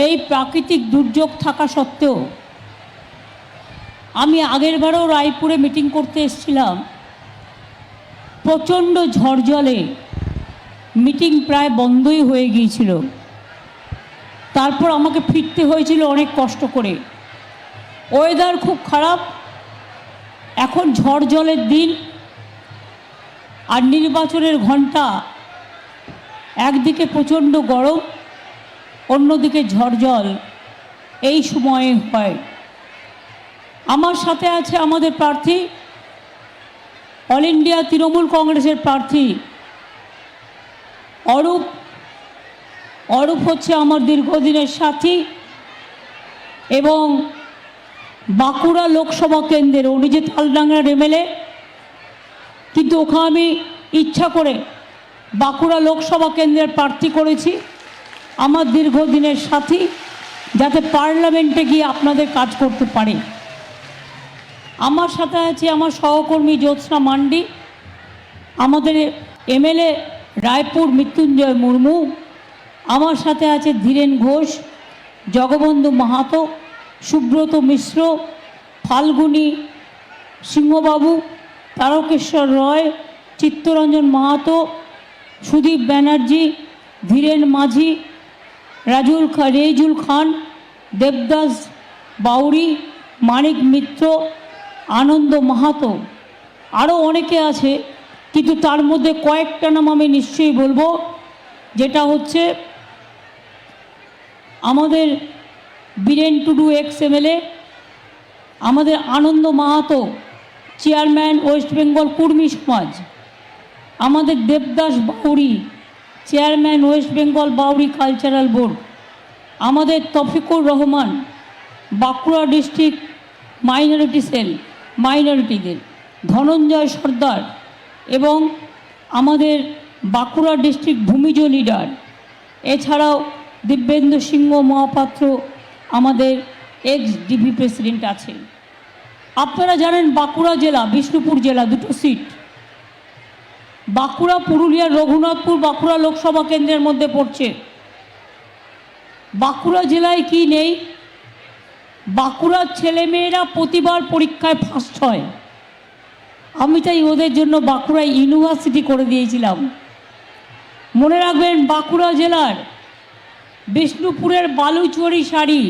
এই প্রাকৃতিক দুর্যোগ থাকা সত্ত্বেও আমি আগেরবারও রায়পুরে মিটিং করতে এসেছিলাম। প্রচণ্ড ঝড় জলে মিটিং প্রায় বন্ধই হয়ে গিয়েছিল। তারপর আমাকে ফিরতে হয়েছিল অনেক কষ্ট করে। ওয়েদার খুব খারাপ, এখন ঝড় জলের দিন আর নির্বাচনের ঘন্টা, একদিকে প্রচণ্ড গরম, অন্যদিকে ঝড় জল এই সময়ে হয়। আমার সাথে আছে আমাদের প্রার্থী, অল ইন্ডিয়া তৃণমূল কংগ্রেসের প্রার্থী অরূপ। অরূপ হচ্ছে আমার দীর্ঘদিনের সাথী এবং বাঁকুড়া লোকসভা কেন্দ্রের, উনি যে তালডাংরার এমএলএ, কিন্তু ওখানে আমি ইচ্ছা করে বাঁকুড়া লোকসভা কেন্দ্রের প্রার্থী করেছি। আমার দীর্ঘদিনের সাথী, যাতে পার্লামেন্টে গিয়ে আপনাদের কাজ করতে পারে। আমার সাথে আছে আমার সহকর্মী জ্যোৎস্না মান্ডি, আমাদের এমএলএ রায়পুর মৃত্যুঞ্জয় মুর্মু। আমার সাথে আছে ধীরেন ঘোষ, জগবন্ধু মাহাতো, সুব্রত মিশ্র, ফাল্গুনী সিংহবাবু, তারকেশ্বর রয়, চিত্তরঞ্জন মাহাতো, সুদীপ ব্যানার্জি, ধীরেন মাঝি, রেজুল খান, দেবদাস বাউরি, মানিক মিত্র, আনন্দ মাহাতো, আরও অনেকে আছে, কিন্তু তার মধ্যে কয়েকটা নাম আমি নিশ্চয়ই বলবো। যেটা হচ্ছে আমাদের বীরেন টুডু এক্স এমএলএ, আমাদের Anand Mahato chairman West Bengal Kurmi Samaj, আমাদের Debdas Bauri chairman West Bengal Bauri cultural board, আমাদের Tafikur Rahman Bankura district minority cell মাইনরিটিদের, ধনঞ্জয় সর্দার এবং আমাদের বাঁকুড়া ডিস্ট্রিক্ট ভূমিজ লিডার, এছাড়াও দিব্যেন্দু সিংহ মহাপাত্র আমাদের এক্স ডিপি প্রেসিডেন্ট আছেন। আপনারা জানেন বাঁকুড়া জেলা, বিষ্ণুপুর জেলা, দুটো সিট, বাঁকুড়া পুরুলিয়ার রঘুনাথপুর বাঁকুড়া লোকসভা কেন্দ্রের মধ্যে পড়ছে। বাঁকুড়া জেলায় কি নেই? বাঁকুড়ার ছেলেমেয়েরা প্রতিবার পরীক্ষায় ফার্স্ট হয়। আমি তাই ওদের জন্য বাঁকুড়া ইউনিভার্সিটি করে দিয়েছিলাম। মনে রাখবেন, বাঁকুড়া জেলার বিষ্ণুপুরের বালুচুরি শাড়ি,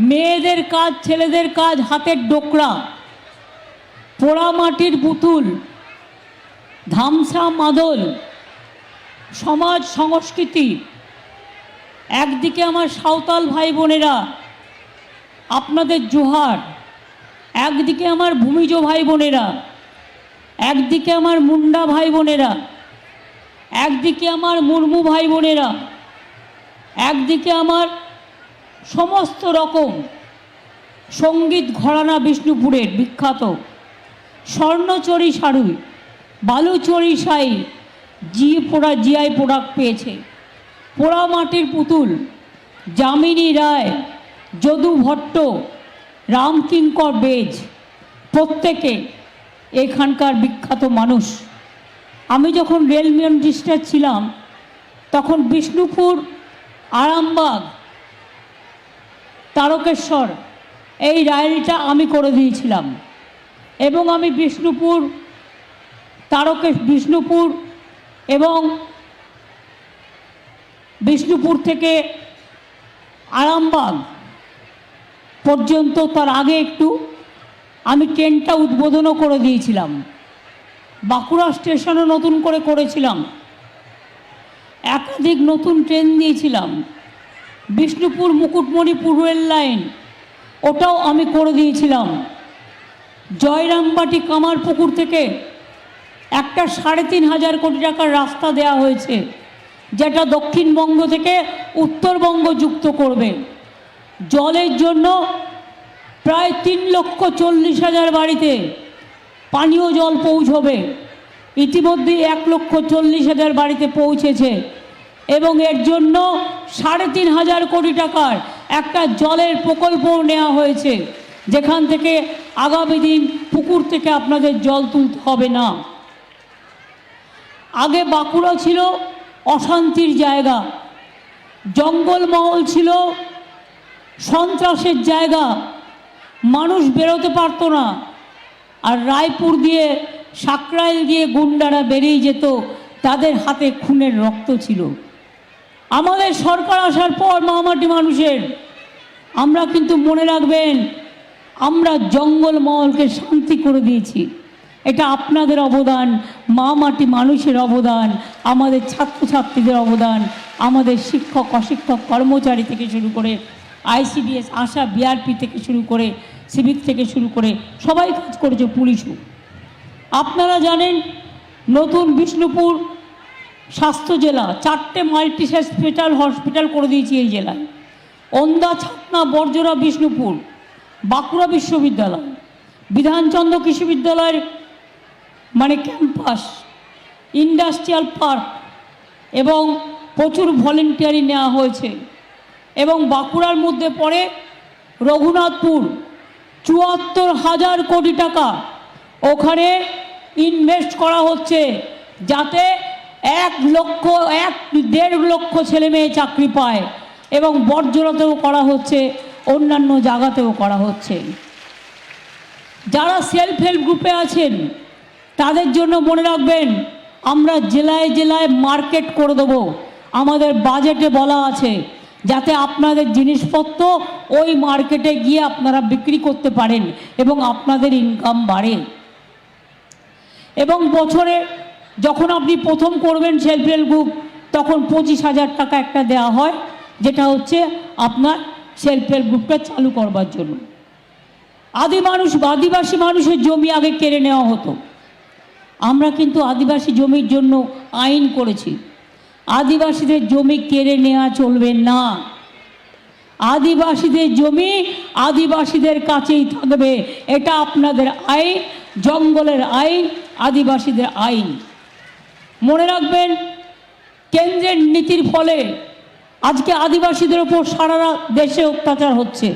মেয়েদের কাজ, ছেলেদের কাজ, হাতের ডোকরা, পোড়া মাটির পুতুল, ধামসা মাদল, সমাজ সংস্কৃতি। একদিকে আমার সাঁওতাল ভাই বোনেরা, আপনাদের জোহার, একদিকে আমার ভূমিজ ভাই বোনেরা, একদিকে আমার মুন্ডা ভাই বোনেরা, একদিকে আমার মুর্মু ভাই বোনেরা, একদিকে আমার সমস্ত রকম সঙ্গীত ঘরানা বিষ্ণুপুরের বিখ্যাত স্বর্ণচরী শাড়ি, বালুচরী শাড়ি জিআই প্রোডাক্ট পেয়েছে, পোড়া মাটির পুতুল, যামিনী রায়, যদু ভট্ট, রামকিঙ্কর বেজ, প্রত্যেকে এখানকার বিখ্যাত মানুষ। আমি যখন রেল মিনিস্টার ছিলাম তখন বিষ্ণুপুর, আরামবাগ, তারকেশ্বর এই রাইলটা আমি করে দিয়েছিলাম এবং আমি বিষ্ণুপুর এবং বিষ্ণুপুর থেকে আরামবাগ পর্যন্ত, তার আগে একটু আমি ট্রেনটা উদ্বোধনও করে দিয়েছিলাম। বাঁকুড়া স্টেশনও নতুন করে করেছিলাম, একাধিক নতুন ট্রেন দিয়েছিলাম। বিষ্ণুপুর মুকুটমণিপুর রেল লাইন, ওটাও আমি করে দিয়েছিলাম। জয়রামবাটি কামারপুকুর থেকে একটা 3,500 কোটি টাকার রাস্তা দেয়া হয়েছে, যেটা দক্ষিণবঙ্গ থেকে উত্তরবঙ্গ যুক্ত করবে। জলের জন্য প্রায় 3,40,000 বাড়িতে পানীয় জল পৌঁছবে। ইতিমধ্যেই 1,40,000 বাড়িতে পৌঁছেছে এবং এর জন্য 3,500 কোটি টাকার একটা জলের প্রকল্পও নেওয়া হয়েছে, যেখান থেকে আগামী দিন পুকুর থেকে আপনাদের জল তুলতে হবে না। আগে বাঁকুড়া ছিল অশান্তির জায়গা, জঙ্গলমহল ছিল, সন্ত্রাসের জায়গা, মানুষ বেরোতে পারতো না। আর রায়পুর দিয়ে সাকরাইল দিয়ে গুন্ডারা বেরিয়ে যেত, তাদের হাতে খুনের রক্ত ছিল। আমাদের সরকার আসার পর মামাটি মানুষের, আমরা কিন্তু মনে রাখবেন, আমরা জঙ্গলমহলকে শান্তি করে দিয়েছি। এটা আপনাদের অবদান, মামাটি মানুষের অবদান, আমাদের ছাত্রছাত্রীদের অবদান, আমাদের শিক্ষক অশিক্ষক কর্মচারী থেকে শুরু করে আইসিডিএস আশা বিআরপি থেকে শুরু করে সিভিক থেকে শুরু করে সবাই কাজ করেছে, পুলিশও। আপনারা জানেন নতুন বিষ্ণুপুর স্বাস্থ্য জেলা, 4টে মাল্টি হসপিটাল করে দিয়েছি এই জেলায়। ওন্দা, ছাতনা, বর্জরা, বিষ্ণুপুর, বাঁকুড়া বিশ্ববিদ্যালয়, বিধানচন্দ্র কৃষি বিদ্যালয়ের ক্যাম্পাস, ইন্ডাস্ট্রিয়াল পার্ক এবং প্রচুর ভলেন্টিয়ারি নেওয়া হয়েছে। এবং বাঁকুড়ার মধ্যে পড়ে রঘুনাথপুর, 74,000 কোটি টাকা ওখানে ইনভেস্ট করা হচ্ছে, যাতে 1.5 লক্ষ ছেলে মেয়ে চাকরি পায়। এবং বর্জরাতেও করা হচ্ছে, অন্যান্য জায়গাতেও করা হচ্ছে। যারা সেলফ হেল্প গ্রুপে আছেন তাদের জন্য মনে রাখবেন, আমরা জেলায় জেলায় মার্কেট করে দেবো। আমাদের বাজেটে বলা আছে যাতে আপনাদের জিনিসপত্র ওই মার্কেটে গিয়ে আপনারা বিক্রি করতে পারেন এবং আপনাদের ইনকাম বাড়ে। এবং বছরে যখন আপনি প্রথম করবেন সেলফ হেল্প গ্রুপ, তখন 25,000 টাকা একটা দেওয়া হয়, যেটা হচ্ছে আপনার সেলফ হেল্প গ্রুপটা চালু করবার জন্য। আদিবাসী মানুষের জমি আগে কেড়ে নেওয়া হতো, আমরা কিন্তু আদিবাসী জমির জন্য আইন করেছি। আদিবাসীদের জমি কেড়ে নেওয়া চলবে না, আদিবাসীদের জমি আদিবাসীদের কাছেই থাকবে। এটা আপনাদের আইন, জঙ্গলের আইন, আদিবাসীদের আইন। মনে রাখবেন, কেন্দ্রের নীতির ফলে আজকে আদিবাসীদের ওপর সারা দেশে অত্যাচার হচ্ছে।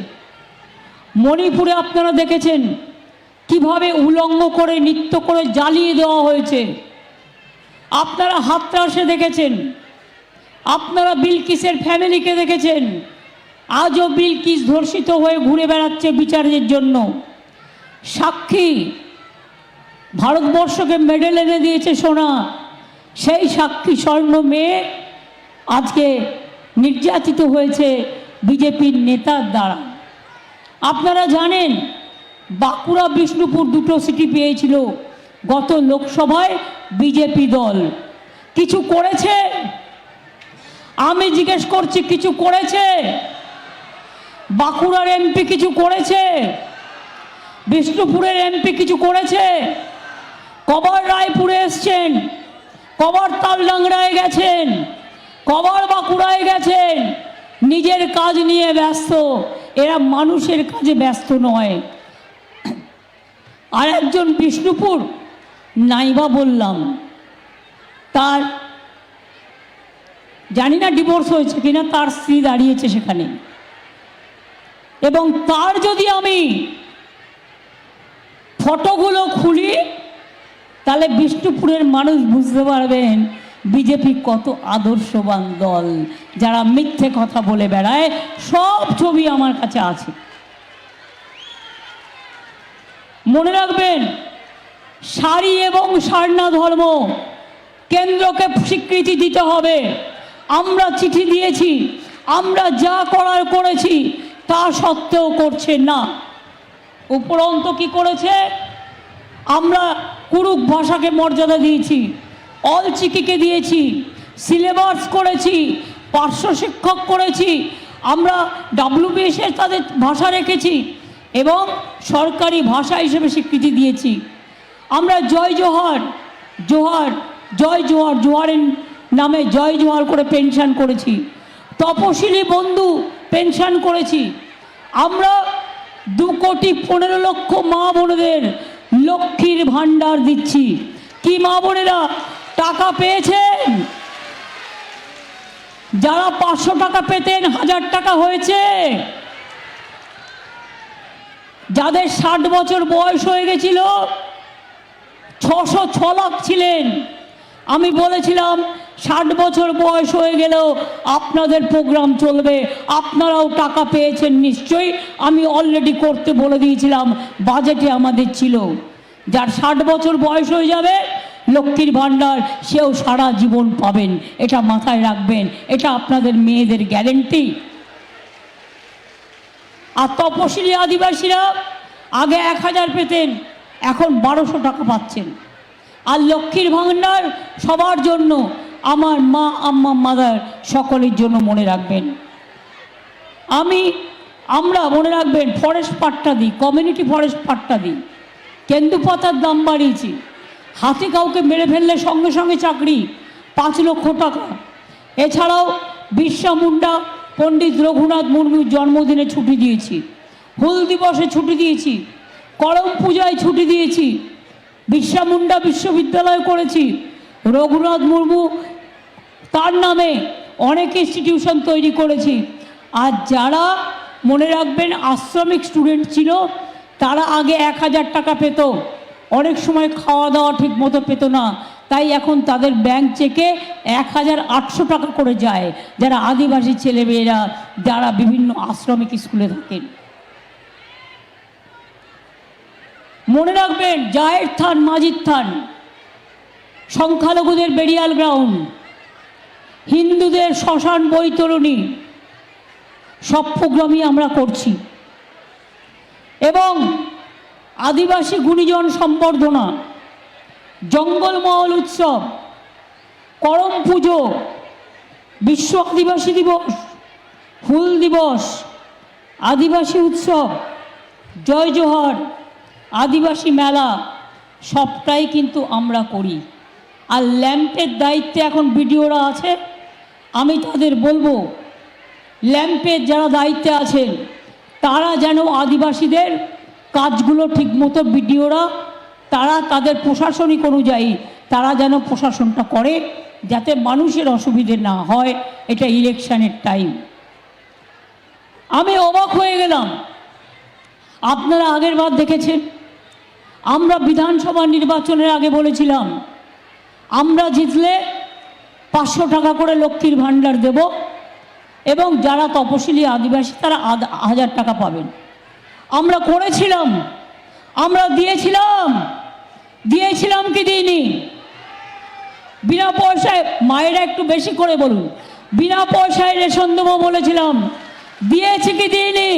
মণিপুরে আপনারা দেখেছেন কিভাবে উলঙ্গ করে নৃত্য করে জ্বালিয়ে দেওয়া হয়েছে। আপনারা হাতরাসে দেখেছেন, আপনারা বিলকিসের ফ্যামিলিকে দেখেছেন। আজও বিলকিস ধর্ষিত হয়ে ঘুরে বেড়াচ্ছে বিচারের জন্য। সাক্ষী ভারতবর্ষকে মেডেল এনে দিয়েছে সোনা, সেই সাক্ষী স্বর্ণ মেয়ে আজকে নির্যাতিত হয়েছে বিজেপির নেতার দ্বারা। আপনারা জানেন বাঁকুড়া বিষ্ণুপুর 2টো সিটি পেয়েছিল গত লোকসভায় বিজেপি দল। কিছু করেছে? আমি জিজ্ঞেস করছি, কিছু করেছে? বাঁকুড়ার এমপি কিছু করেছে? বিষ্ণুপুরের এমপি কিছু করেছে? কবার রায়পুরে এসছেন, কবার তালডাংরায় গেছেন, কবার বাঁকুড়ায় গেছেন? নিজের কাজ নিয়ে ব্যস্ত, এরা মানুষের কাজে ব্যস্ত নয়। আর একজন বিষ্ণুপুর নাইবা বললাম, তার জানি না ডিভোর্স হয়েছে কিনা, তার স্ত্রী দাঁড়িয়েছে সেখানে। এবং তার যদি আমি ফটোগুলো খুলি তাহলে বিষ্ণুপুরের মানুষ বুঝতে পারবেন বিজেপি কত আদর্শবান দল। যারা মিথ্যে কথা বলে বেড়ায়, সব ছবি আমার কাছে আছে। মনে রাখবেন, সারি এবং সারনা ধর্ম কেন্দ্রকে স্বীকৃতি দিতে হবে। আমরা চিঠি দিয়েছি, আমরা যা করার করেছি, তা সত্ত্বেও করছে না। উপরন্তু কি করেছে? আমরা কুরুক ভাষাকে মর্যাদা দিয়েছি, অলচিকিকে দিয়েছি, সিলেবাস করেছি, পার্শ্ব শিক্ষক করেছি, আমরা WBS তাদের ভাষা রেখেছি এবং সরকারি ভাষা হিসেবে স্বীকৃতি দিয়েছি। আমরা জয় জোহার, জোহার, জয় জোহার, জোহারের নামে জয় জোহার করে পেনশন করেছি। তপশিলি বন্ধু পেনশন করেছি। আমরা 2,15,00,000 মা বোনেদের লক্ষ্মীর ভাণ্ডার দিচ্ছি। কি মা বোনেরা টাকা পেয়েছেন? যারা 500 টাকা পেতেন 1000 টাকা হয়েছে। যাদের 60 বছর বয়স হয়ে গেছিল 606 লাখ ছিলেন, আমি বলেছিলাম 60 বছর বয়স হয়ে গেলেও আপনাদের প্রোগ্রাম চলবে, আপনারাও টাকা পেয়েছেন নিশ্চয়ই। আমি অলরেডি করতে বলে দিয়েছিলাম, বাজেটে আমাদের ছিল। যার 60 বছর বয়স হয়ে যাবে লক্ষ্মীর ভাণ্ডার সেও সারা জীবন পাবেন, এটা মাথায় রাখবেন, এটা আপনাদের মেয়েদের গ্যারেন্টি। আর তপশিলি আদিবাসীরা আগে 1000 পেতেন, এখন 1200 টাকা পাচ্ছেন। আর লক্ষ্মীর ভাণ্ডার সবার জন্য, আমার মা আম্মা মাদার সকলের জন্য মনে রাখবেন। আমরা মনে রাখবেন ফরেস্ট পাট্টা দিই, কমিউনিটি ফরেস্ট পাট্টা দিই। কেন্দুপাতার দাম বাড়িয়েছি, হাতে কাউকে মেরে ফেললে সঙ্গে সঙ্গে চাকরি, 5 লক্ষ টাকা। এছাড়াও বিরসা মুন্ডা পণ্ডিত রঘুনাথ মুর্মুর জন্মদিনে ছুটি দিয়েছি, হুল দিবসে ছুটি দিয়েছি, করম পূজায় ছুটি দিয়েছি, বিরসা মুন্ডা বিশ্ববিদ্যালয় করেছি, রঘুনাথ মুর্মু তার নামে অনেক ইনস্টিটিউশন তৈরি করেছি। আর যারা মনে রাখবেন আশ্রমিক স্টুডেন্ট ছিল, তারা আগে 1000 টাকা পেত, অনেক সময় খাওয়া দাওয়া ঠিক মতো পেত না, তাই এখন তাদের ব্যাংক চেকে 1800 টাকা করে যায়, যারা আদিবাসী ছেলেমেয়েরা যারা বিভিন্ন আশ্রমিক স্কুলে থাকেন। মনে রাখবেন জায়ের থান, মাজির থান, সংখ্যালঘুদের বেরিয়াল গ্রাউন্ড, হিন্দুদের শ্মশান, বৈতরণী, সব প্রোগ্রামই আমরা করছি। এবং আদিবাসী গুণীজন সম্বর্ধনা, জঙ্গলমহল উৎসব, করম পুজো, বিশ্ব আদিবাসী দিবস, হুল দিবস, আদিবাসী উৎসব, জয় জোহর, আদিবাসী মেলা, সবটাই কিন্তু আমরা করি। আর ল্যাম্পের দায়িত্বে এখন বিডিওরা আছে, আমি তাদের বলবো ল্যাম্পের যারা দায়িত্বে আছেন তারা যেন আদিবাসীদের কাজগুলো ঠিকমতো বিডিওরা তারা তাদের প্রশাসনিক অনুযায়ী তারা যেন প্রশাসনটা করে, যাতে মানুষের অসুবিধে না হয়। এটা ইলেকশনের টাইম। আমি অবাক হয়ে গেলাম, আপনারা আগের বার দেখেছেন, আমরা বিধানসভা নির্বাচনের আগে বলেছিলাম আমরা জিতলে 500 টাকা করে লক্ষ্মীর ভাণ্ডার দেব, এবং যারা তপশিলি আদিবাসী তারা 1000 টাকা পাবেন। আমরা করেছিলাম, আমরা দিয়েছিলাম কি দিইনি? বিনা পয়সায়, মায়েরা একটু বেশি করে বলুন, বিনা পয়সায় রেশন দেবো বলেছিলাম, দিয়েছি কি দিইনি?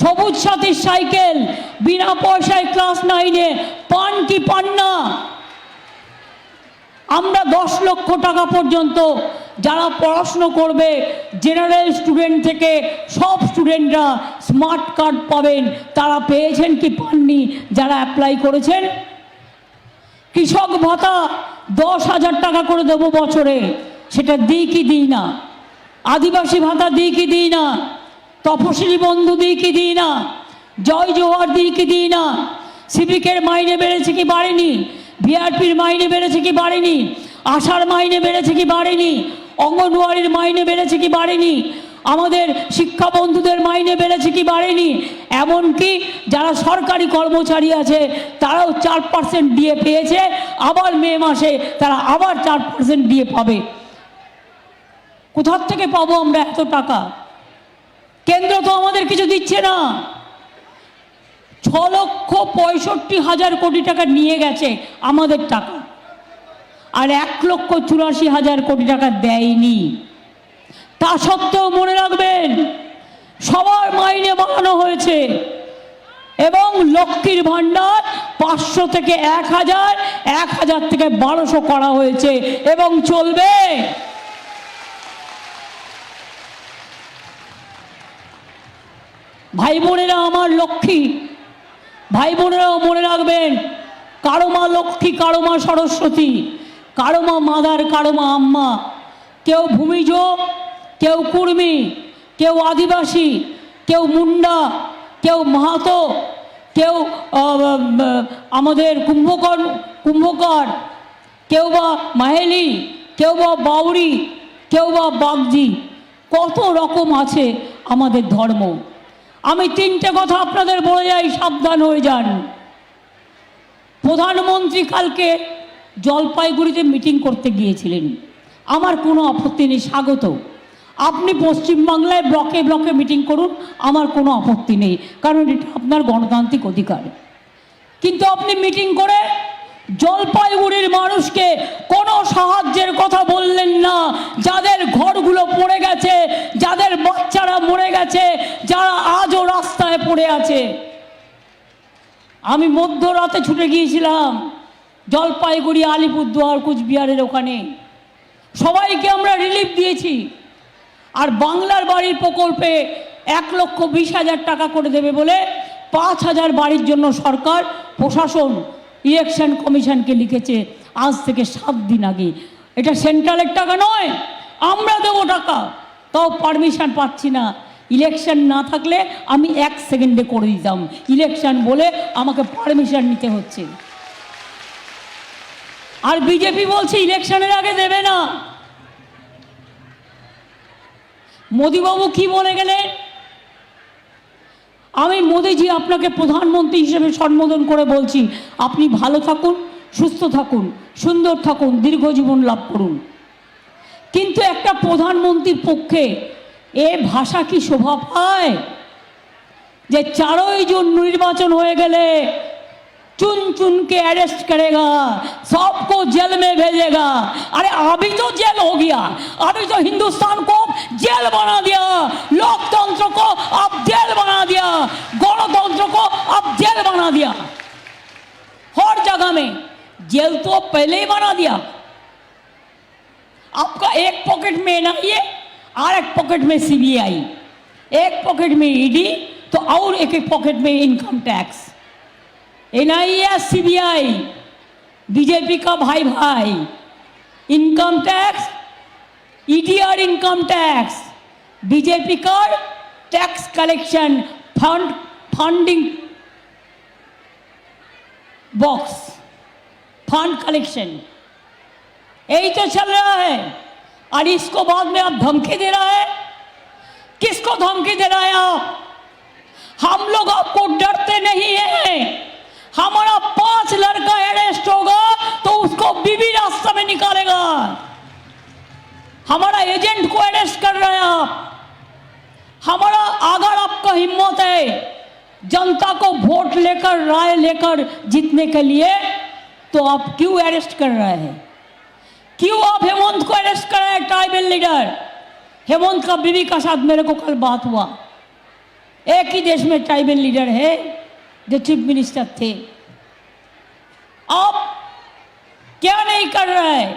সবুজ সাথীর সাইকেল বিনা পয়সায় ক্লাস 9-এ পান কি পান না? আমরা 10 লক্ষ টাকা পর্যন্ত যারা পড়াশুনো করবে জেনারেল স্টুডেন্ট থেকে সব স্টুডেন্টরা স্মার্ট কার্ড পাবেন, তারা পেয়েছেন কি পাননি যারা অ্যাপ্লাই করেছেন? কৃষক ভাতা 10,000 টাকা করে দেবো বছরে, সেটা দিই কি দিই না? আদিবাসী ভাতা দিই কি দিই না? তপশিলি বন্ধু দিই কি দিই না? জয় জোহার দিই কি দিই না? সিভিকের মাইনে বেড়েছে কি বাড়েনি? ভিআরপির মাইনে বেড়েছে কি বাড়েনি? আশার মাইনে বেড়েছে কি বাড়েনি? অঙ্গনওয়াড়ির মাইনে বেড়েছে কি বাড়েনি? আমাদের শিক্ষা বন্ধুদের মাইনে বেড়েছে কি বাড়েনি? এমনকি যারা সরকারি কর্মচারী আছে তারাও 4% দিয়ে পেয়েছে, আবার মে মাসে তারা আবার 4% দিয়ে পাবে। কোথার থেকে পাবো আমরা এত টাকা? কেন্দ্র তো আমাদের কিছু দিচ্ছে না। 6,65,000 কোটি টাকা নিয়ে গেছে আমাদের টাকা, আর 1,84,000 কোটি টাকা দেয়নি। তা সত্ত্বেও মনে রাখবেন সবার মাইনে বাড়ানো হয়েছে, এবং লক্ষ্মীর ভাণ্ডার 500 থেকে 1000, 1000 থেকে 1200 করা হয়েছে এবং চলবে। ভাই বোনেরা আমার লক্ষ্মী, ভাই বোনেরাও মনে রাখবেন, কারো মা লক্ষ্মী, কারো মা সরস্বতী, কারো মা মাদার, কারো মা আম্মা। কেউ ভূমিজ, কেউ কুর্মী, কেউ আদিবাসী, কেউ মুন্ডা, কেউ মাহাতো, কেউ আমাদের কুম্ভকার, কেউ বা মাহেলি, কেউ বা বাউরি, কেউ বা বাগজি, কত রকম আছে আমাদের ধর্ম। আমি 3টে কথা আপনাদের বলে যাই, সাবধান হয়ে যান। প্রধানমন্ত্রী কালকে জলপাইগুড়িতে মিটিং করতে গিয়েছিলেন, আমার কোনো আপত্তি নেই, স্বাগত। আপনি পশ্চিমবাংলায় ব্লকে ব্লকে মিটিং করুন, আমার কোনো আপত্তি নেই, কারণ এটা আপনার গণতান্ত্রিক অধিকার। কিন্তু আপনি মিটিং করে জলপাইগুড়ির মানুষকে কোনো সাহায্যের কথা বললেন না, যাদের ঘরগুলো পড়ে গেছে, যাদের বাচ্চারা মরে গেছে, যারা আজও রাস্তায় পড়ে আছে। আমি মধ্যরাতে ছুটে গিয়েছিলাম জলপাইগুড়ি, আলিপুরদুয়ার, কুচবিহারের ওখানে, সবাইকে আমরা রিলিফ দিয়েছি। আর বাংলার বাড়ির প্রকল্পে 1,20,000 টাকা করে দেবে বলে 5,000 বাড়ির জন্য সরকার, প্রশাসন, ইলেকশন কমিশনকে লিখেছে আজ থেকে 7 দিন আগে। এটা সেন্ট্রালের টাকা নয়, আমরা দেবো টাকা, তাও পারমিশন পাচ্ছি না। ইলেকশন না থাকলে আমি 1 সেকেন্ডে করে দিতাম, ইলেকশন বলে আমাকে পারমিশন নিতে হচ্ছে। আর বিজেপি বলছে ইলেকশনের আগে দেবে না। মোদিবাবু কি বলে গেলেন? আমি মোদিজি আপনাকে প্রধানমন্ত্রী হিসেবে সম্বোধন করে বলছি, আপনি ভালো থাকুন, সুস্থ থাকুন, সুন্দর থাকুন, দীর্ঘজীবন লাভ করুন। কিন্তু একটা প্রধানমন্ত্রীর পক্ষে এ ভাষা কি শোভা পায় যে 4ই জুন নির্বাচন হয়ে গেলে चुन चुन के अरेस्ट करेगा, सबको जेल में भेजेगा? अरे अभी तो जेल हो गया, अभी तो हिंदुस्तान को जेल बना दिया, लोकतंत्र को अब जेल बना दिया, गणतंत्र को अब जेल बना दिया। हर जगह में जेल तो पहले ही बना दिया। आपका एक पॉकेट में एनआईए और एक पॉकेट में सीबीआई, एक पॉकेट में ईडी, तो और एक पॉकेट में income tax. NIA, CBI BJP का भाई भाई, इनकम टैक्स, ईडी और इनकम टैक्स बीजेपी का tax collection funding box, fund collection, यही तो चल रहा है। और इसको बाद में आप धमकी दे रहा है। किसको धमकी दे रहा है आप? हम लोग आपको डरते नहीं है। हमारा 5 लड़का अरेस्ट होगा तो उसको बीबी रास्ता में निकालेगा। हमारा एजेंट को अरेस्ट कर रहे हैं आप। हमारा, अगर आपका हिम्मत है जनता को वोट लेकर, राय लेकर जीतने के लिए, तो आप क्यों अरेस्ट कर रहे हैं? क्यों आप हेमंत को अरेस्ट कर रहे हैं? ट्राइबल लीडर हेमंत का बीवी का साथ मेरे को कल बात हुआ। एक ही देश में ट्राइबल लीडर है जो चीफ मिनिस्टर थे। आप क्या नहीं कर रहे हैं?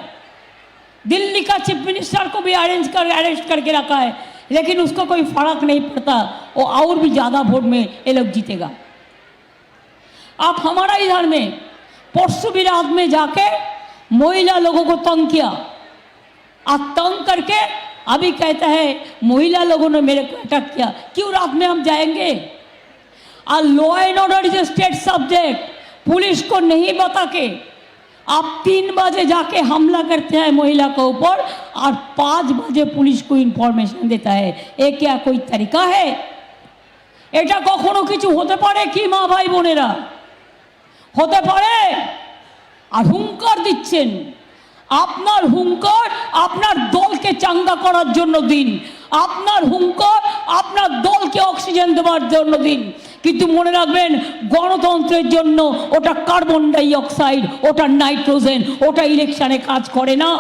दिल्ली का चीफ मिनिस्टर को भी अरेस्ट करके रखा है, लेकिन उसको कोई फर्क नहीं पड़ता, वो और भी ज़्यादा वोट में ये लोग जीतेगा। आप हमारा इधर में परसों भी रात में जाके महिला लोगों को तंग किया, और तंग करके अभी कहता है महिला लोगों ने मेरे को अटैक किया। क्यों रात में हम जाएंगे? और law and order is a state subject. Police को नहीं बता के आप 3 बजे जाके हमला करते हैं महिला के ऊपर, और 5 बजे पुलिस को इन्फॉर्मेशन देता है। ये क्या कोई तरीका है? এটা কখনো কিছু হতে পারে কি মা ভাই বোনেরা? হতে পারে? আর হুঙ্কার দিচ্ছেন। আপনার হুঙ্কার আপনার দলকে চাঙ্গা করার জন্য দিন, আপনার হুঙ্কার আপনার দলকে অক্সিজেন দেওয়ার জন্য দিন। কিন্তু মনে রাখবেন, গণতন্ত্রের জন্য ওটা কার্বন ডাই অক্সাইড, ওটা নাইট্রোজেন, ওটা ইলেকশনে কাজ করে না।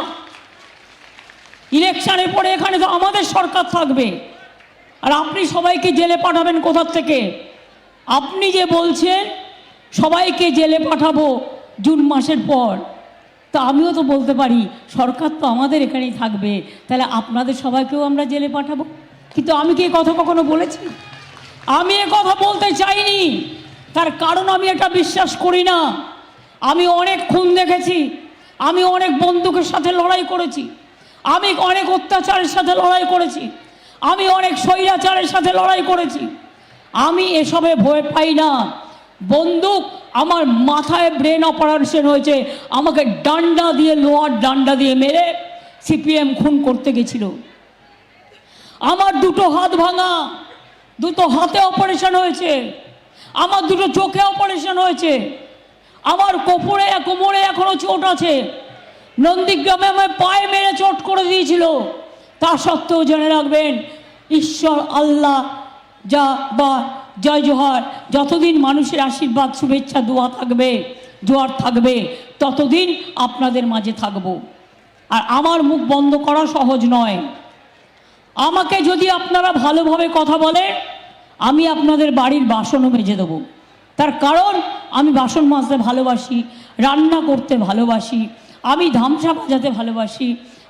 ইলেকশনের পরে এখানে তো আমাদের সরকার থাকবে, আর আপনি সবাইকে জেলে পাঠাবেন কোথা থেকে? আপনি যে বলছেন সবাইকে জেলে পাঠাবো জুন মাসের পর, তো আমিও তো বলতে পারি সরকার তো আমাদের এখানেই থাকবে, তাহলে আপনাদের সবাইকেও আমরা জেলে পাঠাবো। কিন্তু আমি কি কথা কখনো বলেছি? আমি এ কথা বলতে চাইনি, তার কারণ আমি এটা বিশ্বাস করি না। আমি অনেক খুন দেখেছি, আমি অনেক বন্দুকের সাথে লড়াই করেছি, আমি অনেক অত্যাচারের সাথে লড়াই করেছি, আমি অনেক স্বৈরাচারের সাথে লড়াই করেছি। আমি এসবে ভয় পাই না। বন্দুক, আমার মাথায় ব্রেন অপারেশন হয়েছে, আমাকে ডান্ডা দিয়ে, লোহার ডান্ডা দিয়ে মেরে সিপিএম খুন করতে গেছিল। আমার 2টো হাত ভাঙা, 2টো হাতে অপারেশন হয়েছে, আমার 2টো চোখে অপারেশন হয়েছে। আমার কোমরে এখনো চোট আছে। নন্দীগ্রামে আমায় পায়ে মেরে চোট করে দিয়েছিল। তা সত্ত্বেও জেনে রাখবেন, ঈশ্বর আল্লাহ যা বা জয় জোহার, যতদিন মানুষের আশীর্বাদ শুভেচ্ছা জোয়ার থাকবে ততদিন আপনাদের মাঝে থাকব। আর আমার মুখ বন্ধ করা সহজ নয়। আমাকে যদি আপনারা ভালোভাবে কথা বলেন, আমি আপনাদের বাড়ির বাসনও মেজে দেবো। তার কারণ আমি বাসন মাজতে ভালোবাসি, রান্না করতে ভালোবাসি, আমি ধামসা বাজাতে ভালোবাসি,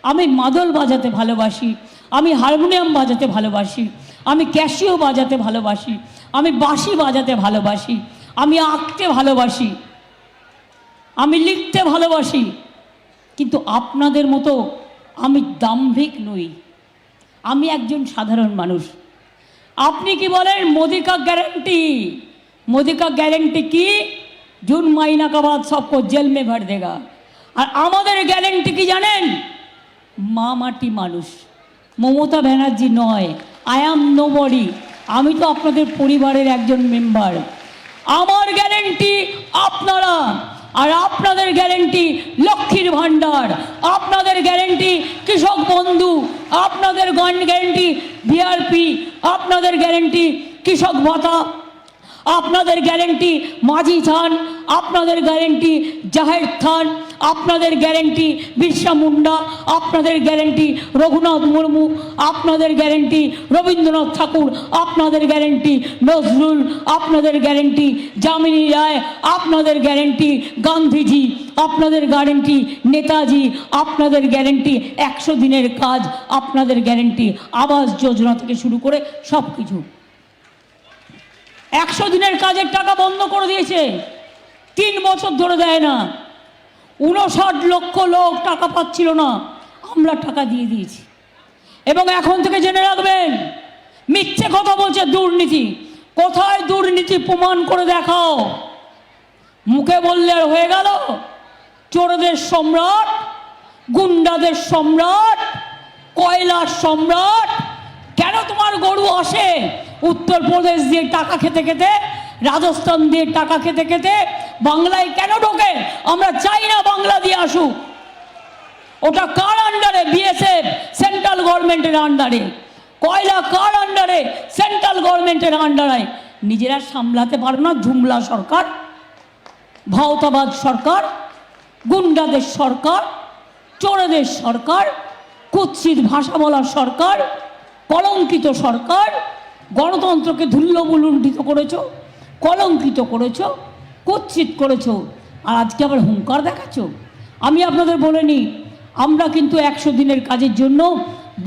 আমি মাদল বাজাতে ভালোবাসি, আমি হারমোনিয়াম বাজাতে ভালোবাসি, আমি ক্যাসিও বাজাতে ভালোবাসি, আমি বাঁশি বাজাতে ভালোবাসি, আমি আঁকতে ভালোবাসি, আমি লিখতে ভালোবাসি। কিন্তু আপনাদের মতো আমি দাম্ভিক নই। আমি একজন সাধারণ মানুষ। আপনি কি বলেন मोदी का गारंटी? मोदी का गारंटी की जून महीना के बाद सबको जेल में भर देगा। আর আমাদের গ্যারেন্টি কি জানেন? মা মাটি মানুষ। মমতা ব্যানার্জি নয়। I am nobody. আমি তো আপনাদের পরিবারের একজন মেম্বার। আমার গ্যারেন্টি আপনারা, আর আপনাদের গ্যারেন্টি লক্ষ্মীর ভাণ্ডার, আপনাদের গ্যারেন্টি কৃষক বন্ধু, আপনাদের গ্যারেন্টি বিআরপি, আপনাদের গ্যারেন্টি কৃষক ভাতা, আপনাদের গ্যারেন্টি মাঝি থান, আপনাদের গ্যারেন্টি জাহের থান, আপনাদের গ্যারেন্টি বিরসা মুন্ডা, আপনাদের গ্যারেন্টি রঘুনাথ মুর্মু, আপনাদের গ্যারেন্টি রবীন্দ্রনাথ ঠাকুর, আপনাদের গ্যারেন্টি নজরুল, আপনাদের গ্যারেন্টি যামিনী রায়, আপনাদের গ্যারেন্টি গান্ধীজি, আপনাদের গ্যারেন্টি নেতাজি, আপনাদের গ্যারেন্টি 100 দিনের কাজ, আপনাদের গ্যারেন্টি আবাস যোজনা থেকে শুরু করে সব কিছু। 100 দিনের কাজের টাকা বন্ধ করে দিয়েছে, 3 বছর ধরে দেয় না। 59 লক্ষ লোক টাকা পাচ্ছিল না, আমরা টাকা দিয়ে দিয়েছি। এবং এখন থেকে জেনে রাখবেন, মিথ্যে কথা বলছে দুর্নীতি। কোথায় দুর্নীতি প্রমাণ করে দেখাও। মুখে বললে আর হয়ে গেল? চোরদের সম্রাট, গুন্ডাদের সম্রাট, কয়লার সম্রাট। কেন তোমার গরু আসে উত্তরপ্রদেশ দিয়ে টাকা খেতে খেতে, রাজস্থান দিয়ে টাকা খেতে খেতে বাংলায় কেন ঢোকে? আমরা চাই না বাংলা দিয়ে আসুক। ওটা কার আন্ডারে? বিএসএফ, সেন্ট্রাল গভর্নমেন্টের আন্ডারে। কয়লা কার আন্ডারে? সেন্ট্রাল গভর্নমেন্টের আন্ডারে। নিজেরা সামলাতে পারো না, জুমলা সরকার, ভাওতাবাদ সরকার, গুন্ডাদের সরকার, চোরেদের সরকার, কুৎসিত ভাষা বলার সরকার, কলঙ্কিত সরকার। গণতন্ত্রকে ধুল্লবুলুণ্ঠিত করেছো, কলঙ্কিত করেছো, কুৎসিত করেছো, আর আজকে আবার হুঙ্কার দেখাচ্ছ। আমি আপনাদের বলে নিই, আমরা কিন্তু 100 দিনের কাজের জন্য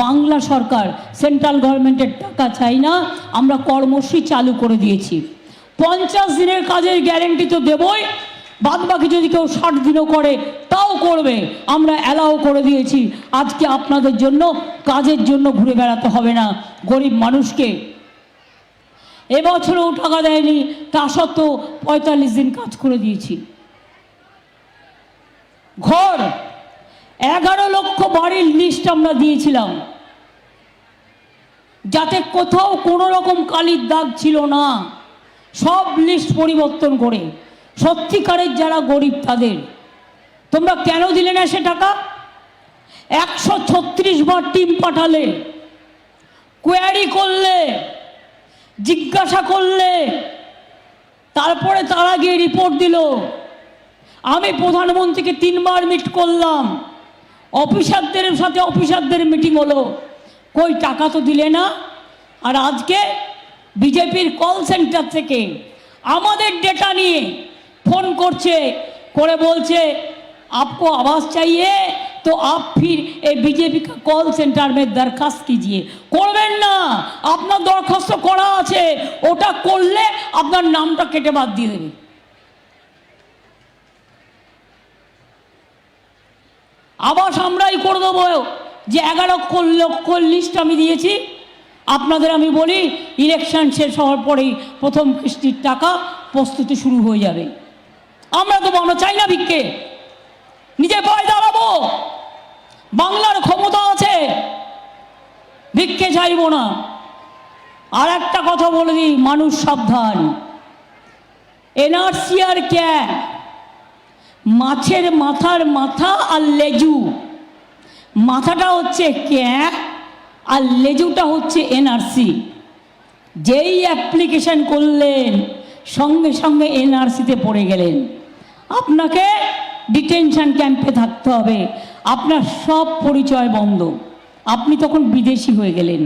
বাংলা সরকার, সেন্ট্রাল গভর্নমেন্টের টাকা চাই না। আমরা কর্মসূচি চালু করে দিয়েছি। 50 দিনের কাজের গ্যারেন্টি তো দেবই, বাদ বাকি যদি কেউ 60 দিনও করে তাও করবে, আমরা অ্যালাউ করে দিয়েছি। আজকে আপনাদের জন্য কাজের জন্য ঘুরে বেড়াতে হবে না। গরিব মানুষকে এবছরও টাকা দেয়নি, তা সত্ত্বেও 45 দিন কাজ করে দিয়েছি। ঘর 11 লক্ষ বাড়ির লিস্ট আমরা দিয়েছিলাম, যাতে কোথাও কোনো রকম কালির দাগ ছিল না। সব লিস্ট পরিবর্তন করে সত্যিকারের যারা গরিব তাদের। তোমরা কেন দিলে না সে টাকা? 136 বার টিম পাঠালে, কোয়ারি করলে, জিজ্ঞাসা করলে, তারপরে তারা গিয়ে রিপোর্ট দিল। আমি প্রধানমন্ত্রীকে 3 বার মিট করলাম, অফিসারদের সাথে অফিসারদের মিটিং হলো, কই টাকা তো দিলে না। আর আজকে বিজেপির কল সেন্টার থেকে আমাদের ডেটা নিয়ে फोन করছে, করে বলছে आपको आवास चाहिए तो आप फिर ए बीजेपी का कॉल सेंटर में दरखास्त कीजिए। করবেন না, আপনার দরখাস্ত করা আছে, ওটা করলে আপনার নামটা কেটে বাদ দিয়ে দেবে। আবাস আমরাই করে দেবো, যে 11 লক্ষ লিস্ট আমি দিয়েছি। আপনাদের আমি বলি, ইলেকশন শেষ হওয়ার পরেই প্রথম কিস্তির টাকা প্রস্তুতি শুরু হয়ে যাবে। আমরা তো আমরা চাই না ভিক্ষে, নিজে পায়ে দাঁড়াবো, বাংলার ক্ষমতা আছে, ভিক্ষে চাইব না। আর একটা কথা বলে দিই, মানুষ সাবধান। এনআরসি আর क्या মাছের মাথার মাথা আর লেজু, মাথাটা হচ্ছে ক্যাপ আর লেজুটা হচ্ছে এনআরসি। যেই অ্যাপ্লিকেশন করলেন সঙ্গে সঙ্গে এনআরসিতে পড়ে গেলেন, আপনাকে ডিটেনশন ক্যাম্পে থাকতে হবে, আপনার সব পরিচয় বন্ধ, আপনি তখন বিদেশি হয়ে গেলেন।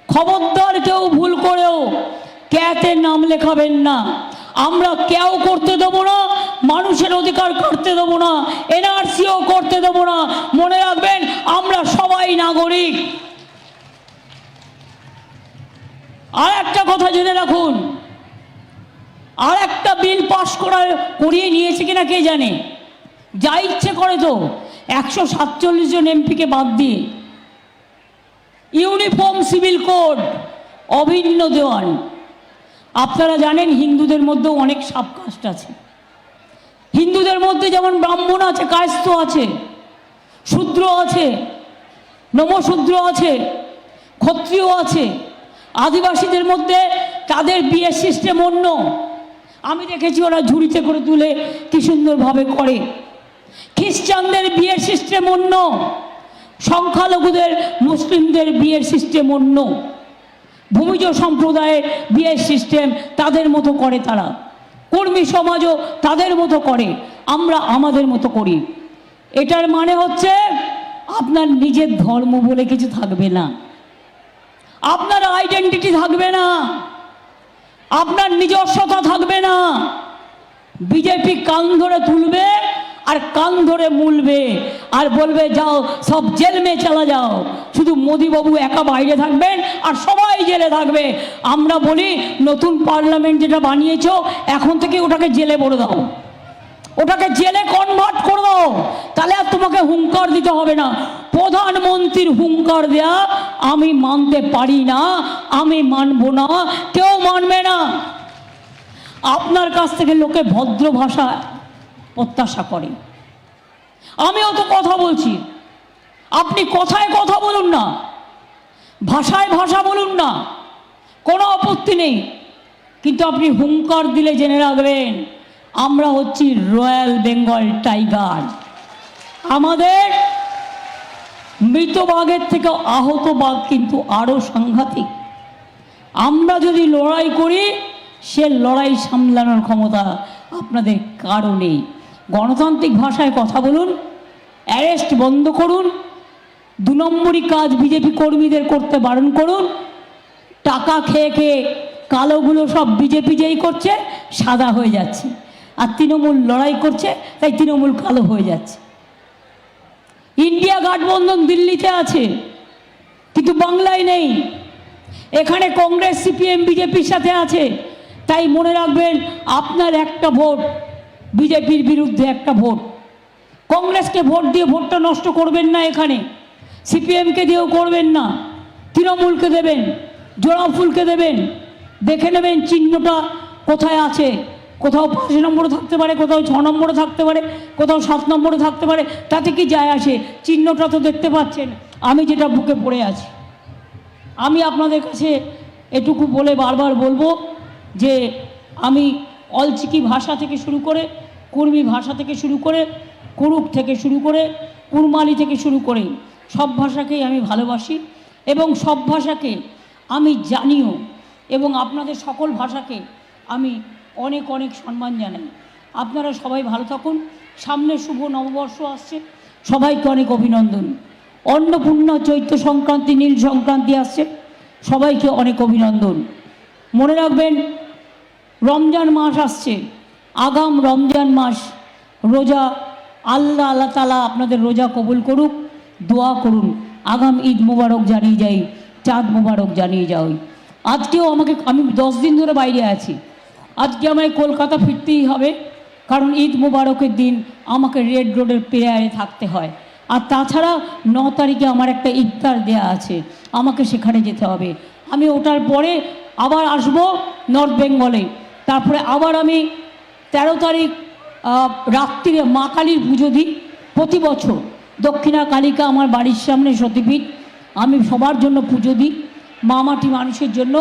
খবরদার কেউ ভুল করেও ক্যাতে নাম লেখাবেন না। আমরা কেউ করতে দেবো না, মানুষের অধিকার করতে দেবো না, এনআরসিও করতে দেবো না। মনে রাখবেন আমরা সবাই নাগরিক। আর একটা কথা জেনে রাখুন, আর একটা বিল পাশ করিয়ে নিয়েছে কিনা কে জানে, যা ইচ্ছে করে তো 147 জন এমপিকে বাদ দিয়ে ইউনিফর্ম সিভিল কোড অভিন্ন দেওয়ান। আপনারা জানেন হিন্দুদের মধ্যেও অনেক সাবকাস্ট আছে। হিন্দুদের মধ্যে যেমন ব্রাহ্মণ আছে, কায়স্থ আছে, শূদ্র আছে, নমশূদ্র আছে, ক্ষত্রিয় আছে। আদিবাসীদের মধ্যে তাদের বিয়ের সিস্টেম অন্য। আমি দেখেছি ওরা ঝুড়িতে করে তুলে কি সুন্দরভাবে করে। খ্রিস্টানদের বিয়ের সিস্টেম অন্য, সংখ্যালঘুদের মুসলিমদের বিয়ের সিস্টেম অন্য, ভূমিজ সম্প্রদায়ের বিয়ের সিস্টেম তাদের মতো করে, তারা কর্মী সমাজও তাদের মতো করে, আমরা আমাদের মতো করি। এটার মানে হচ্ছে আপনার নিজের ধর্ম বলে কিছু থাকবে না, আপনার আইডেন্টিটি থাকবে না, আপনার নিজস্বতা থাকবে না। বিজেপি কান ধরে তুলবে আর কান ধরে মুলবে আর বলবে যাও সব জেল মে চলা যাও, শুধু মোদিবাবু একা বাইরে থাকবেন আর সবাই জেলে থাকবে। আমরা বলি নতুন পার্লামেন্ট যেটা বানিয়েছো এখন থেকে ওটাকে জেলে ভরে দাও, ওটাকে জেলে কনভার্ট করে দাও, তাহলে আর তোমাকে হুঙ্কার দিতে হবে না। প্রধানমন্ত্রীর হুঙ্কার দেয়া আমি মানতে পারি না, আমি মানব না, কেউ মানবে না। আপনার কাছ থেকে লোকে ভদ্র ভাষা প্রত্যাশা করে। আমিও তো কথা বলছি, আপনি কথায় কথা বলুন না, ভাষায় ভাষা বলুন না, কোনো আপত্তি নেই, কিন্তু আপনি হুঙ্কার দিলে জেনে রাখবেন আমরা হচ্ছি রয়্যাল বেঙ্গল টাইগার। আমাদের মৃত বাঘের থেকে আহত বাঘ কিন্তু আরও সাংঘাতিক। আমরা যদি লড়াই করি সে লড়াই সামলানোর ক্ষমতা আপনাদের কারো নেই। গণতান্ত্রিক ভাষায় কথা বলুন, অ্যারেস্ট বন্ধ করুন, 2 নম্বরই কাজ বিজেপি কর্মীদের করতে বারণ করুন। টাকা খেয়ে খেয়ে কালোগুলো সব বিজেপি যেই করছে সাদা হয়ে যাচ্ছে, আর তৃণমূল লড়াই করছে তাই তৃণমূল কালো হয়ে যাচ্ছে। ইন্ডিয়া গাঠবন্ধন দিল্লিতে আছে কিন্তু বাংলায় নেই। এখানে কংগ্রেস সিপিএম বিজেপির সাথে আছে, তাই মনে রাখবেন আপনার একটা ভোট বিজেপির বিরুদ্ধে একটা ভোট। কংগ্রেসকে ভোট দিয়ে ভোটটা নষ্ট করবেন না, এখানে সিপিএমকে দিয়েও করবেন না, তৃণমূলকে দেবেন, জোড়া ফুলকে দেবেন। দেখে নেবেন চিহ্নটা কোথায় আছে, কোথাও 5 নম্বরে থাকতে পারে, কোথাও 6 নম্বরে থাকতে পারে, কোথাও 7 নম্বরে থাকতে পারে, তাতে কি যায় আসে? চিহ্নটা তো দেখতে পাচ্ছেন আমি যেটা বুকে পড়ে আছি। আমি আপনাদের কাছে এটুকু বলে বারবার বলবো যে আমি অলচিকি ভাষা থেকে শুরু করে, কুর্মি ভাষা থেকে শুরু করে, কুরুক থেকে শুরু করে, কুরমালি থেকে শুরু করে সব ভাষাকেই আমি ভালোবাসি এবং সব ভাষাকে আমি জানিও, এবং আপনাদের সকল ভাষাকে আমি অনেক অনেক সম্মান জানাই। আপনারা সবাই ভালো থাকুন। সামনে শুভ নববর্ষ আসছে, সবাইকে অনেক অভিনন্দন। অন্নপূর্ণা, চৈত্র সংক্রান্তি, নীল সংক্রান্তি আসছে, সবাইকে অনেক অভিনন্দন। মনে রাখবেন রমজান মাস আসছে, আগাম রমজান মাস, রোজা। আল্লাহ তাআলা আপনাদের রোজা কবুল করুক, দোয়া করুন। আগাম ঈদ মোবারক জানিয়ে যাই, চাঁদ মোবারক জানিয়ে যাই। আজকেও আমি 10 দিন ধরে বাইরে আছি, আজকে আমায় কলকাতা ফিরতেই হবে, কারণ ঈদ মোবারকের দিন আমাকে রেড রোডের প্রেয়ারে থাকতে হয়। আর তাছাড়া 9 তারিখে আমার একটা ইফতার দেয়া আছে, আমাকে সেখানে যেতে হবে। আমি ওটার পরে আবার আসব নর্থ বেঙ্গলে, তারপরে আবার আমি 13 তারিখ রাত্রিরে মা কালীর পুজো দিই। প্রতি বছর দক্ষিণা কালিকা আমার বাড়ির সামনে সতীপীঠ, আমি সবার জন্য পুজো দিই, মা মাটি মানুষের জন্য।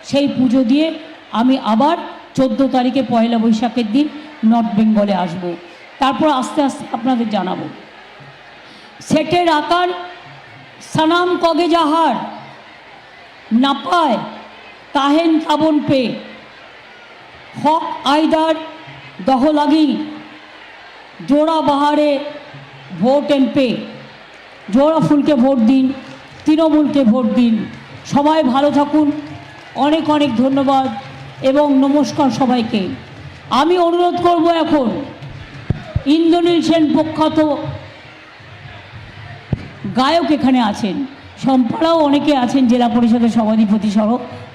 সেই পুজো দিয়ে আমি আবার 14 তারিখে পয়লা বৈশাখের দিন নর্থ বেঙ্গলে আসব। তারপর আস্তে আস্তে আপনাদের জানাবো। সেটের আকার সানাম কগে জাহার নাপায় তাহেন তাবন পে হক আইদার দহ লাগি জোড়া বাহারে ভোট এন পে। জোড়া ফুলকে ভোট দিন, তৃণমূলকে ভোট দিন। সবাই ভালো থাকুন। অনেক অনেক ধন্যবাদ এবং নমস্কার সবাইকে। আমি অনুরোধ করব, এখন ইন্দ্রনীল সেন প্রখ্যাত গায়ক এখানে আছেন, সম্পাড়াও অনেকে আছেন, জেলা পরিষদের সভাধিপতি সহ,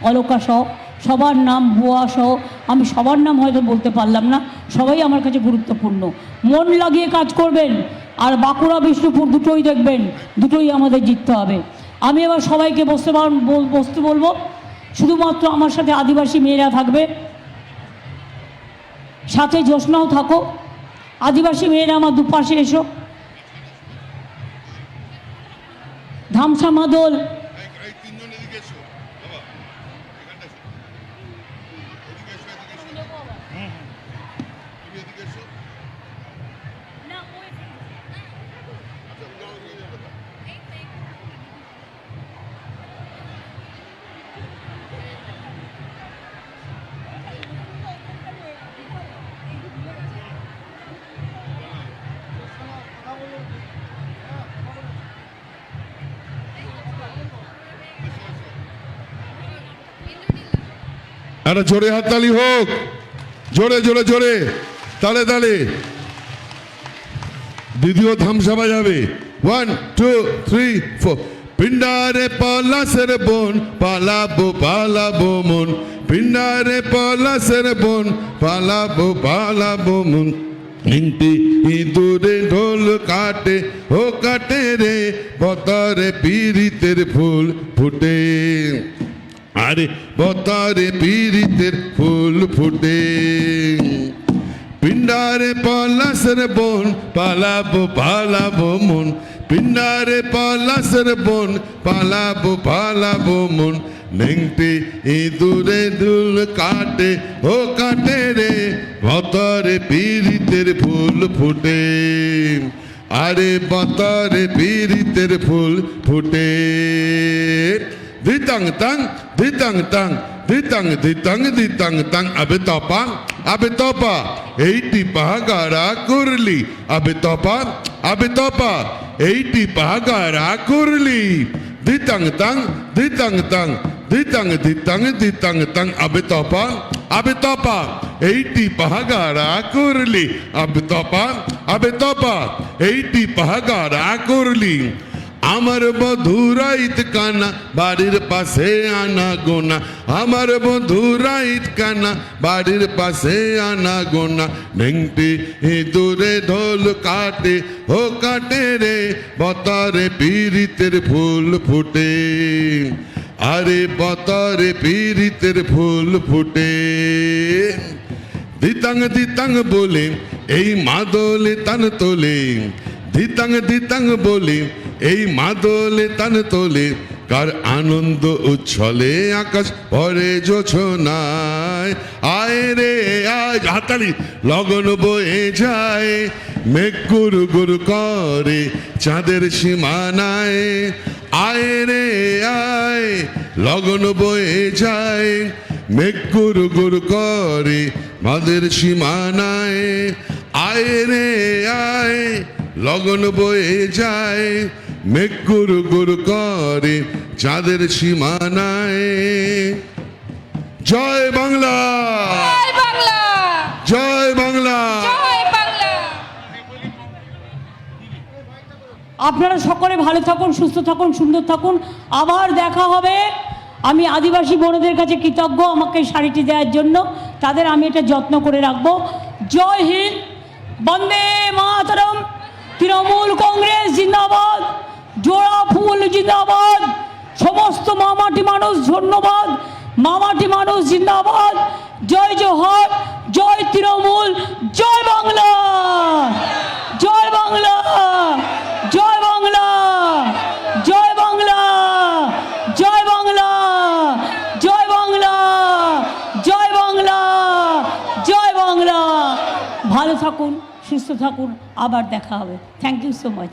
অলকা সহ, সবার নাম, বুয়া সহ, আমি সবার নাম হয়তো বলতে পারলাম না, সবাই আমার কাছে গুরুত্বপূর্ণ। মন লাগিয়ে কাজ করবেন, আর বাঁকুড়া বিষ্ণুপুর দুটোই দেখবেন, দুটোই আমাদের জিততে হবে। আমি এবার সবাইকে বসতে বলবো। শুধুমাত্র আমার সাথে আদিবাসী মেয়েরা থাকবে, সাথে জ্যোৎস্নাও থাকো। আদিবাসী মেয়েরা আমার দুপাশে এসো। ধামসা মাদল, একটা জোরে হাততালি হোক, জোরে জোরে জোরে, তালে তালে। দ্বিতীয় ধামসা বাজাবে। 1 2 3 4। পিন্ডারে পলাশের বোন পালাবো পালাবো মন, পিন্ডারে পলাশের বোন পালাবো পালাবো মন। ইন্টি ইঁদুরে ঢোল কাটে, ও কাটে রে পতারে পীড়িতের ফুল ফুটে, আরে পতারে পীড়িতের ফুল ফুটে। পিন্ডারে পলাশের বোন পালাবো পালাবো মন, পিন্ডারে পলাশের বোন পালাবো পালাবো মন। নেংটি ইঁদুরে ঢোল কাটে, ও কাটে রে পতারে পীড়িতের ফুল ফুটে, আরে পতারে পীড়িতের ফুল ফুটে। Ditang tang, ditang tang, ditang ditang ditang tang. Abe topa, eighty pahagara kurli. Abe topa, eighty pahagara kurli. Ditang tang, ditang tang, ditang ditang ditang tang. Abe topa, eighty pahagara kurli. Abe topa, eighty pahagara kurli. আমার বধুরাইত কানা বাড়ির পাশে আনা গোনা, আমার বধুরাইত কানা বাড়ির পাশে আনা গোনা। নেংটি ইঁদুরে ঢোল কাটে, ও কাটে রে পতারে পীড়িতের ফুল ফুটে, আরে পতারে পীড়িতের ফুল ফুটে। দিতাং দিতাং বলে এই মাদলে তান তোলে, দিতাং দিতাং বলে এই মাদলে তান তোলে। কার আনন্দ উচ্ছলে আকাশ ভরে জোছনায়, আয় রে আয় হাতালি লগন বয়ে যায়। মেঘ গুরু গুরু করে চাঁদের সীমানায়, আয় রে আয় লগন বয়ে যায়। মেঘ গুরু গুরু করে মাদের সীমানায়, আয় রে আয় লগন বয়ে যায়। মেঘ গুরু গুরু করে চাঁদের সীমানায়। জয় বাংলা, জয় বাংলা, জয় বাংলা, জয় বাংলা। আপনারা সকলে ভালো থাকুন, সুস্থ থাকুন, সুন্দর থাকুন। আবার দেখা হবে। আমি আদিবাসী বোনদের কাছে কৃতজ্ঞ আমাকে শাড়িটি দেওয়ার জন্য, তাদের আমি এটা যত্ন করে রাখবো। জয় হিন্দ, বন্দে মাতরম, তৃণমূল কংগ্রেস জিন্দাবাদ, জোড়া ফুল জিন্দাবাদ, সমস্ত মামাটি মানুষ ধন্যবাদ, মামাটি মানুষ জিন্দাবাদ। জয় জোহার, জয় তৃণমূল, জয় বাংলা, জয় বাংলা, জয় বাংলা, জয় বাংলা, জয় বাংলা, জয় বাংলা, জয় বাংলা, জয় বাংলা। ভালো থাকুন। সুস্থ থাকুন, আবার দেখা হবে। Thank you so much.